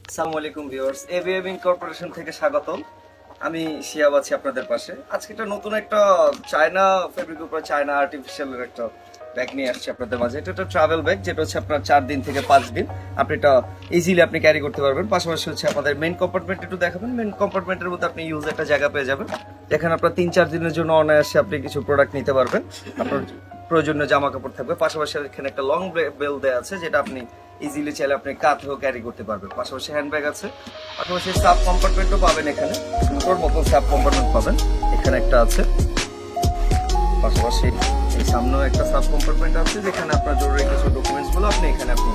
আসসালামু আলাইকুম viewers, EVM corporation থেকে স্বাগতম। আমি শিয়াব আছি আপনাদের পাশে। আজকে নতুন একটা চায়না ফেব্রিকের উপর চায়না আর্টিফিশিয়ালের একটা ব্যাগ নিয়ে আসছি আপনাদের মাঝে। এটা একটা ট্রাভেল ব্যাগ, যেটা হচ্ছে আপনার 4 দিন থেকে 5 দিন আপনি এটা ইজিলি আপনি ক্যারি করতে পারবেন। পাশাপাশি হচ্ছে আমাদের মেইন কম্পার্টমেন্ট একটু দেখাবেন। মেইন কম্পার্টমেন্টের মধ্যে আপনি ইউজ একটা জায়গা পেয়ে যাবেন, যেখানে আপনার 3-4 দিনের জন্য অনায়াসে আপনি কিছু প্রোডাক্ট নিতে পারবেন। আপনার প্রয়োজনীয় জামা কাপড় থাকবে। পাশাপাশি এখানে একটা লং বেল দেওয়া আছে, যেটা আপনি ইজিলি চাইলে আপনি কাঁধেও ক্যারি করতে পারবেন। পাশাপাশি হ্যান্ডব্যাগ আছে, পাশাপাশি সাব কম্পার্টমেন্টও পাবেন। এখানে দুটোর মতো সাব কম্পার্টমেন্ট পাবেন, এখানে একটা আছে। পাশাপাশি এই সামনেও একটা সাব কম্পার্টমেন্ট আছে, যেখানে আপনার জরুরি কিছু ডকুমেন্টসগুলো আপনি এখানে আপনি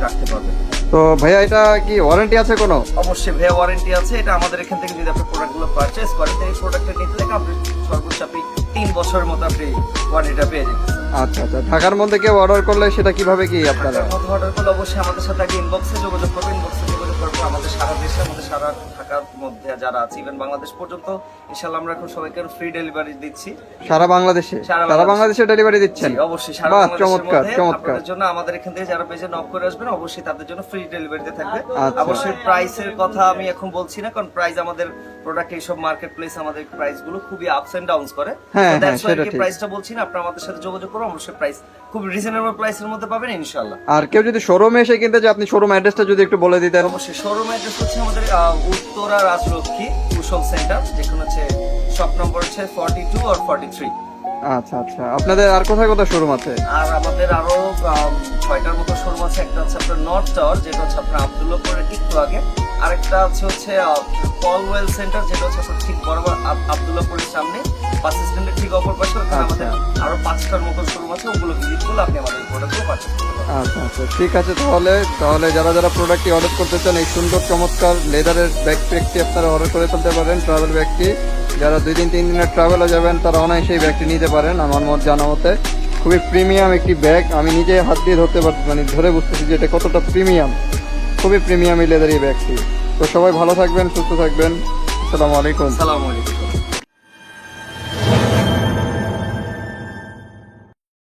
রাখতে পারবেন। তো ভাইয়া এটা কি ওয়ারেন্টি আছে কোনো? অবশ্যই ভাইয়া, ওয়ারেন্টি আছে। এটা আমাদের এখান থেকে যদি আপনি প্রোডাক্টগুলো পারচেজ করেন, এই প্রোডাক্টটা নিতে থেকে আপনি সর্বোচ্চ আপনি 3 বছরের মতো আপনি ওয়ারেন্টিটা পেয়ে যাবেন। আচ্ছা আচ্ছা, ঢাকার মধ্যে কেউ অর্ডার করলে সেটা কিভাবে কি আপনারা? অর্ডার করলে অবশ্যই আমাদের সাথে আগে ইনবক্সে যোগাযোগ করবেন। ইনবক্সে যোগাযোগ করবো আমাদের সারা দেশে, আমাদের সারা ঢাকার মধ্যে যারা আছে, ইভেন বাংলাদেশ পর্যন্ত ইনশাআল্লাহ আমরা এখন সবাইকে ফ্রি ডেলিভারি দিচ্ছি। সারা বাংলাদেশে? সারা বাংলাদেশে ডেলিভারি দিচ্ছেন? অবশ্যই সারা বাহ, বাংলাদেশের চমৎকার মধ্যে। চমৎকার। আপনাদের জন্য আমাদের এখান থেকে যারা পেজে নক করে আসবেন, অবশ্যই তাদের জন্য ফ্রি ডেলিভারিতে থাকবে। আচ্ছা। অবশ্যই প্রাইসের কথা আমি এখন বলছি না, কারণ প্রাইস আমাদের প্রোডাক্ট এইসব মার্কেট প্লেস আমাদের প্রাইস গুলো খুবই আপস এন্ড ডাউনস করে। হ্যাঁ, তো দ্যাটস সেটা ওয়াই ঠিক। প্রাইসটা বলছি না, আপনারা আমাদের সাথে যোগাযোগ করুন। অবশ্যই প্রাইস খুব রিজনেবল প্রাইসের মধ্যে পাবেন ইনশাআল্লাহ। আর কেউ যদি শোরুমে এসে কিনতে চায়, আপনি শোরুম অ্যাড্রেসটা যদি একটু বলে দিতেন। অবশ্যই শোরুম অ্যাড্রেস হচ্ছে আমাদের উত্তরা রাজলক্ষ্মী কুশল সেন্টার, যেখানে হচ্ছে শপ নম্বর হচ্ছে 42 আর 43। আচ্ছা আচ্ছা, আপনাদের আর কোথায় কোথায় শোরুম আছে? আর আমাদের আরো 6টার মতো শোরুম আছে। একটা হচ্ছে আপনার নর্থ টাওয়ার, যেটা হচ্ছে আপনার আব্দুল্লাহপুরের একটু আগে। আরেকটা হচ্ছে পলওয়েল সেন্টার, যেটা হচ্ছে আপনার ঠিক বরাবর আব্দুল্লাহপুরের সামনে বাস স্ট্যান্ডের ঠিক অপর পাশে। ওখানে আমাদের আরো 5টার মতো শোরুম আছে, ওগুলো ভিজিট করলে আপনি আমাদের প্রোডাক্টগুলো পারচেজ করতে পারবেন। আচ্ছা আচ্ছা, ঠিক আছে। তাহলে যারা যারা প্রোডাক্টটি অর্ডার করতে চান, এই সুন্দর চমৎকার লেদারের ব্যাগপ্যাকটি আপনারা অর্ডার করে ফেলতে পারেন। ট্রাভেল ব্যাগটি যারা 2-3 দিনের ট্রাভেলে যাবেন, তারা অনায়াসে এই ব্যাগটি নিতে পারেন। আমার জানা মতে খুবই প্রিমিয়াম একটি ব্যাগ। আমি নিজে হাত দিয়ে ধরতে পারছি, মানে ধরে বুঝতেছি যে এটা কতটা প্রিমিয়াম। খুবই প্রিমিয়াম এই লেদার এই ব্যাগটি। তো সবাই ভালো থাকবেন, সুস্থ থাকবেন। আসসালামু আলাইকুম। আসসালামু আলাইকুম।